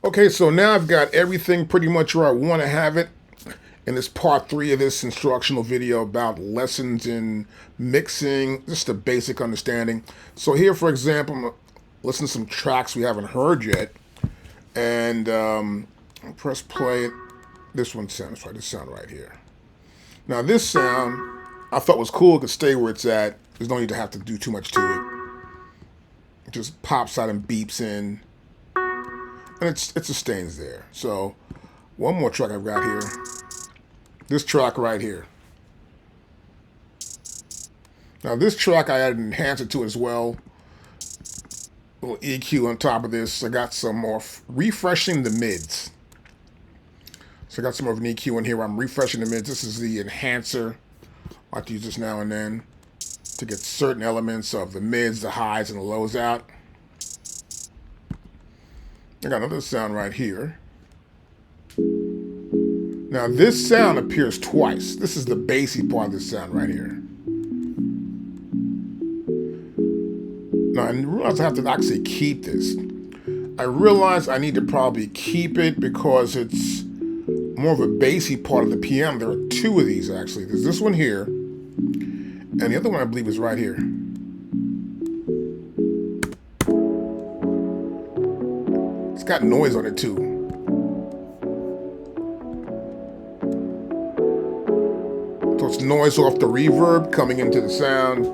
Okay, so now I've got everything pretty much where I want to have it in this part 3 of this instructional video about lessons in mixing, just a basic understanding. So here, for example, I'm listening to some tracks we haven't heard yet, and I'll press play. This one sounds right. This sound right here. Now this sound I thought was cool. It could stay where it's at. There's no need to have to do too much to it. It just pops out and beeps in, and it sustains there. So one more track I've got here. This track right here. Now this track I added an enhancer to as well. A little EQ on top of this. I got some more refreshing the mids. So I got some more of an EQ in here where I'm refreshing the mids. This is the enhancer. I like to use this now and then to get certain elements of the mids, the highs, and the lows out. I got another sound right here. Now this sound appears twice. This is the bassy part of this sound right here. Now I realize I have to actually keep this. I realize I need to probably keep it because it's more of a bassy part of the PM. There are two of these actually. There's this one here, and the other one I believe is right here. It's got noise on it too. So it's noise off the reverb coming into the sound,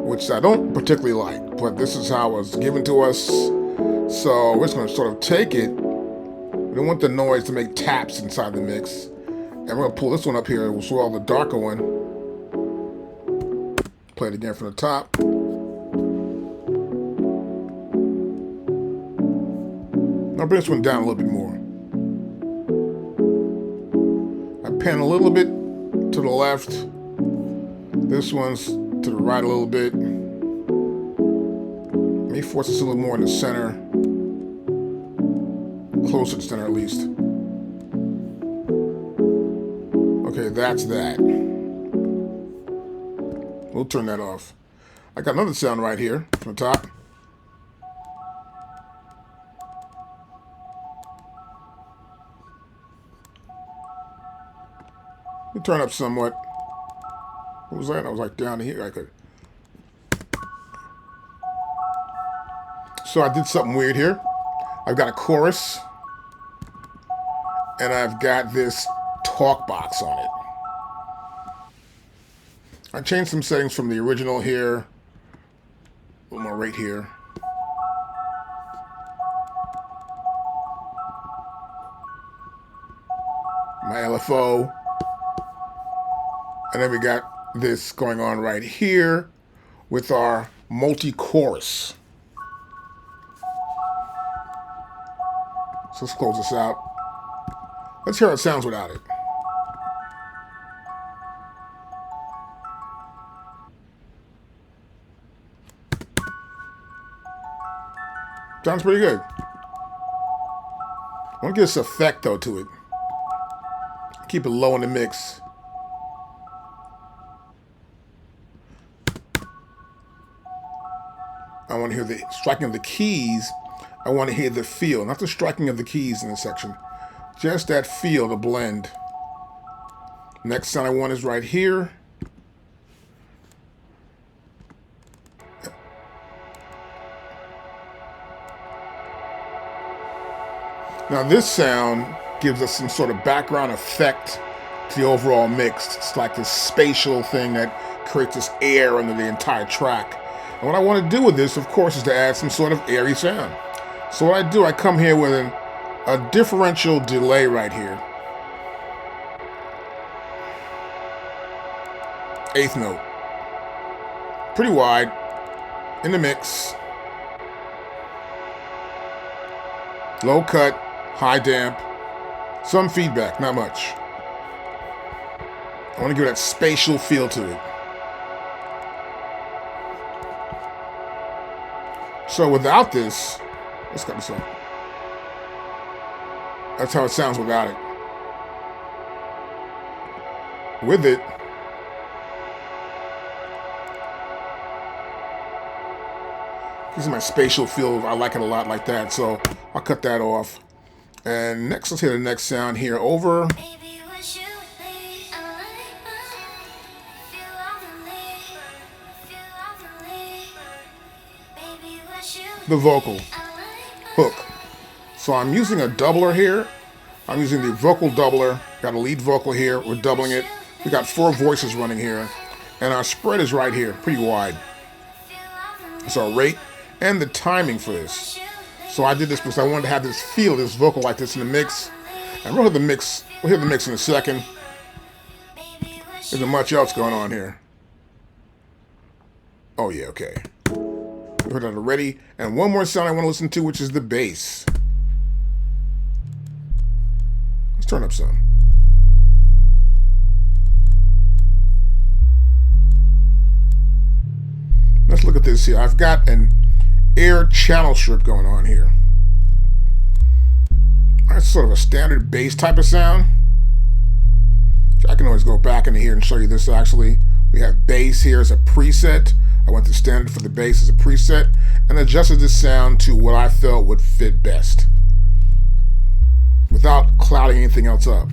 which I don't particularly like, but this is how it was given to us. So we're just going to sort of take it. We don't want the noise to make taps inside the mix. And we're going to pull this one up here as well, the darker one. Play it again from the top. I'll bring this one down a little bit more. I pan a little bit to the left. This one's to the right a little bit. Let me force this a little more in the center. Closer to the center at least. Okay, that's that. We'll turn that off. I got another sound right here from the top. Let me turn up somewhat. What was that? I was like down here. I could. So I did something weird here. I've got a chorus, and I've got this talk box on it. I changed some settings from the original here. A little more right here. My LFO. And then we got this going on right here with our multi-chorus. So let's close this out. Let's hear how it sounds without it. Sounds pretty good. I want to get this effect though to it. Keep it low in the mix. I want to hear the striking of the keys. I want to hear the feel, not the striking of the keys in this section. Just that feel, the blend. Next sound I want is right here. Now this sound gives us some sort of background effect to the overall mix. It's like this spatial thing that creates this air under the entire track. And what I want to do with this, of course, is to add some sort of airy sound. So what I do, I come here with a differential delay right here. Eighth note. Pretty wide. In the mix. Low cut, high damp. Some feedback, not much. I want to give that spatial feel to it. So without this, let's cut this off. That's how it sounds without it. With it, this is my spatial feel. I like it a lot like that, so I'll cut that off. And next, let's hear the next sound here over the vocal hook. So I'm using a doubler here. I'm using the vocal doubler. Got a lead vocal here. We're doubling it. We got 4 voices running here. And our spread is right here, pretty wide. It's our rate and the timing for this. So I did this because I wanted to have this feel, this vocal like this in the mix. And we'll hear the mix in a second. There isn't much else going on here. Oh yeah, okay. You heard that already. And one more sound I want to listen to, which is the bass. Let's turn up some. Let's look at this here. I've got an air channel strip going on here. That's sort of a standard bass type of sound. I can always go back into here and show you this actually. We have bass here as a preset. I went to standard for the bass as a preset and adjusted this sound to what I felt would fit best without clouding anything else up,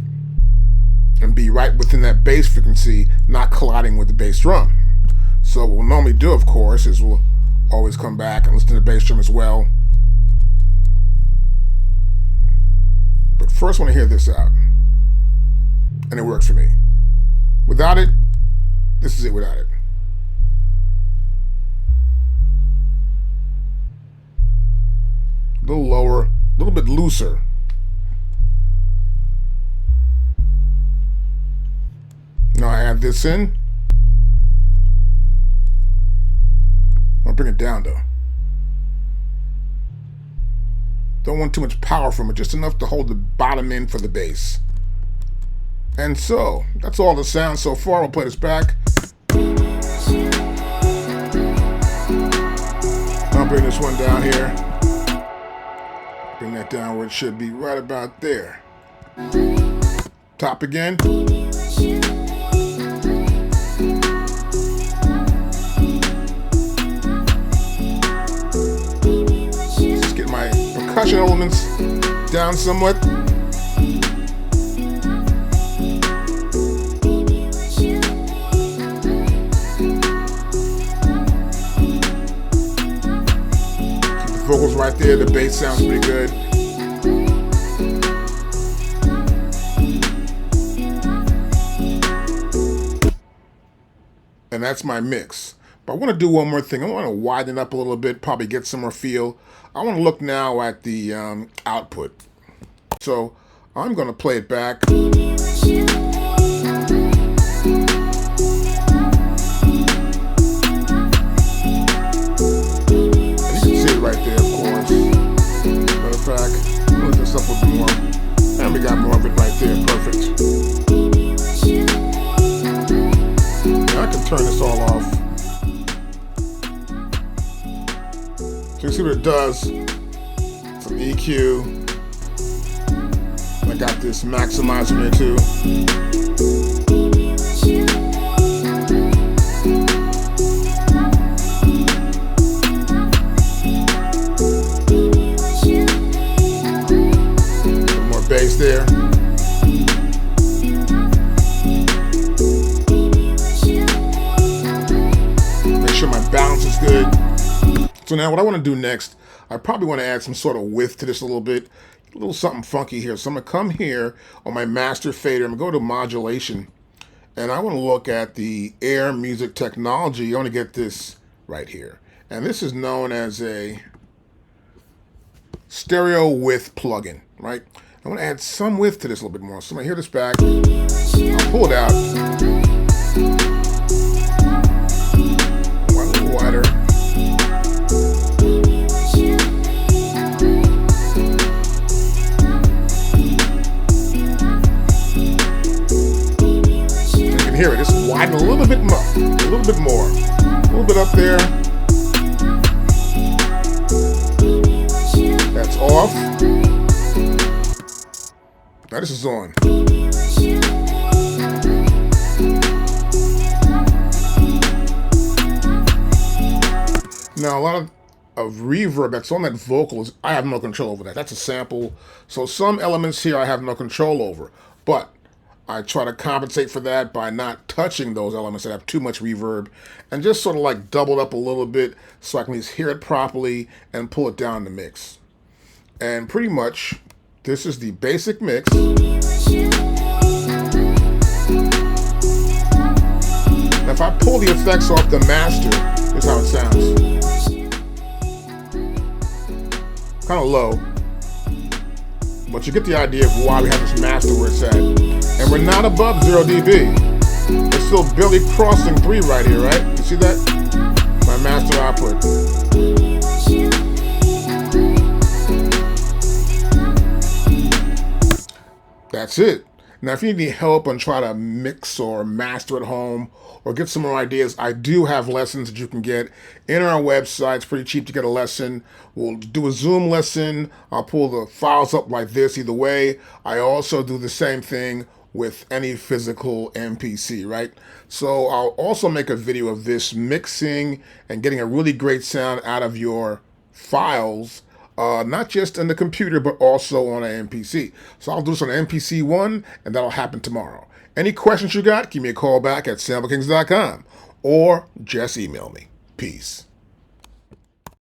and be right within that bass frequency, not colliding with the bass drum. So what we'll normally do, of course, is we'll always come back and listen to the bass drum as well. But first I want to hear this out. And it works for me. Without it, this is it without it. A little lower, a little bit looser. Now I add this in. I'll bring it down though. Don't want too much power from it, just enough to hold the bottom in for the bass. And so, that's all the sounds so far. We'll play this back. I'll bring this one down here. Bring that down where it should be, right about there. Top again. Just get my percussion elements down somewhat. Vocals right there, the bass sounds pretty good. And that's my mix. But I want to do one more thing. I want to widen it up a little bit, probably get some more feel. I want to look now at the output. So I'm going to play it back. Right there, of course. Matter of fact, look this up a bit more. And we got more of it right there. Perfect. Now I can turn this all off. So you see what it does. Some EQ. I got this maximizer in there too. Bass there. Make sure my balance is good. So now what I want to do next, I probably want to add some sort of width to this a little bit. A little something funky here. So I'm going to come here on my master fader. I'm going to go to modulation. And I want to look at the Air Music Technology. I want to get this right here. And this is known as a stereo width plugin, right? I want to add some width to this a little bit more. So I'm going to hear this back. I'll pull it out. A little wider. You can hear it. Just widen a little bit more. A little bit more. A little bit up there. That's off. Now this is on. Now a lot of of reverb that's on that vocal, I have no control over that. That's a sample. So some elements here I have no control over. But I try to compensate for that by not touching those elements that have too much reverb and just sort of like double it up a little bit so I can at least hear it properly and pull it down the mix. And pretty much, this is the basic mix. Now if I pull the effects off the master, here's how it sounds. Kind of low, but you get the idea of why we have this master where it's at. And we're not above 0 dB. It's still barely crossing 3 right here, right? You see that? My master output. That's it. Now, if you need any help on trying to mix or master at home or get some more ideas, I do have lessons that you can get in our website. It's pretty cheap to get a lesson. We'll do a Zoom lesson. I'll pull the files up like this either way. I also do the same thing with any physical MPC, right? So I'll also make a video of this mixing and getting a really great sound out of your files, not just on the computer, but also on an MPC. So I'll do this on an MPC 1, and that'll happen tomorrow. Any questions you got, give me a call back at samplekings.com or just email me. Peace.